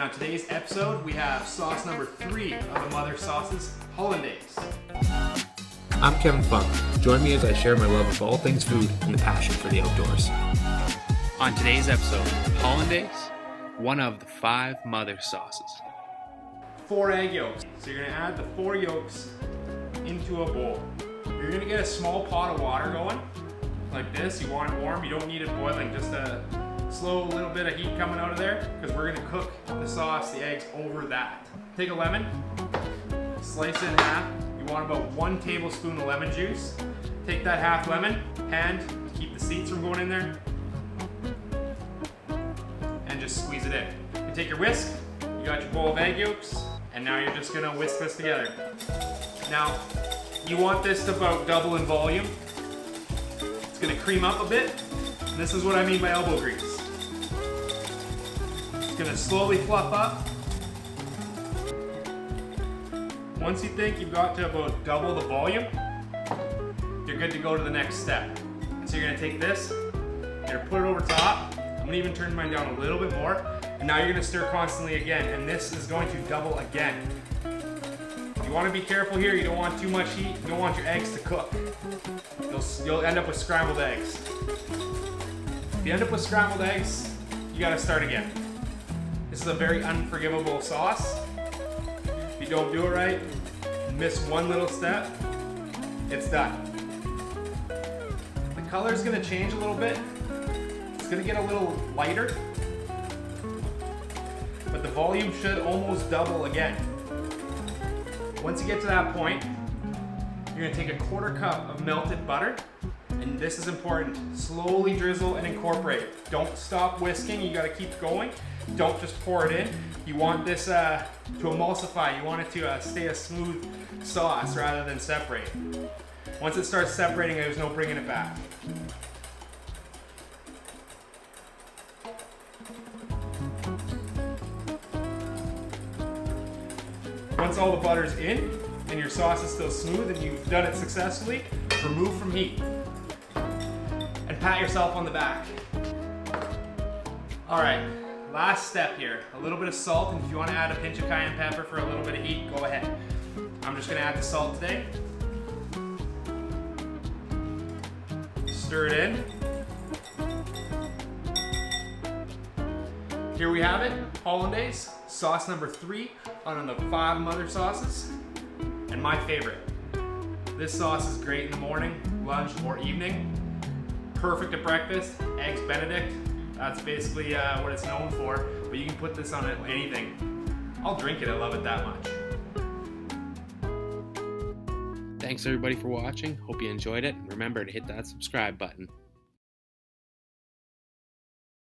And on today's episode, we have sauce number 3 of the mother sauces, Hollandaise. I'm Kevin Funk. Join me as I share my love of all things food and the passion for the outdoors. On today's episode, Hollandaise, one of the 5 mother sauces. 4 egg yolks. So you're gonna add the 4 yolks into a bowl. You're gonna get a small pot of water going, like this. You want it warm, you don't need it boiling, just a slow little bit of heat coming out of there, because we're gonna cook the sauce, the eggs, over that. Take a lemon, slice it in half. You want about 1 tablespoon of lemon juice. Take that half lemon, hand, keep the seeds from going in there, and just squeeze it in. You take your whisk, you got your bowl of egg yolks, and now you're just gonna whisk this together. Now, you want this to about double in volume. It's gonna cream up a bit. And this is what I mean by elbow grease. It's gonna slowly fluff up. Once you think you've got to about double the volume, you're good to go to the next step. So you're gonna take this, you're gonna put it over top. I'm gonna even turn mine down a little bit more. And now you're gonna stir constantly again, and this is going to double again. You wanna be careful here, you don't want too much heat, you don't want your eggs to cook. You'll end up with scrambled eggs. If you end up with scrambled eggs, you gotta start again. This is a very unforgivable sauce. If you don't do it right, miss one little step, it's done. The color's gonna change a little bit. It's gonna get a little lighter, but the volume should almost double again. Once you get to that point, you're gonna take a 1/4 cup of melted butter, and this is important. Slowly drizzle and incorporate. Don't stop whisking, you gotta keep going. Don't just pour it in. You want this to emulsify, you want it to stay a smooth sauce rather than separate. Once it starts separating, there's no bringing it back. Once all the butter's in and your sauce is still smooth and you've done it successfully, remove from heat and pat yourself on the back. All right, last step here, a little bit of salt, and if you want to add a pinch of cayenne pepper for a little bit of heat, go ahead. I'm just gonna add the salt today. Stir it in. Here we have it, Hollandaise, sauce number 3 on the 5 mother sauces, and my favorite. This sauce is great in the morning, lunch, or evening. Perfect at breakfast. Eggs Benedict, that's basically what it's known for, but you can put this on anything. I'll drink it, I love it that much. Thanks everybody for watching. Hope you enjoyed it. Remember to hit that subscribe button.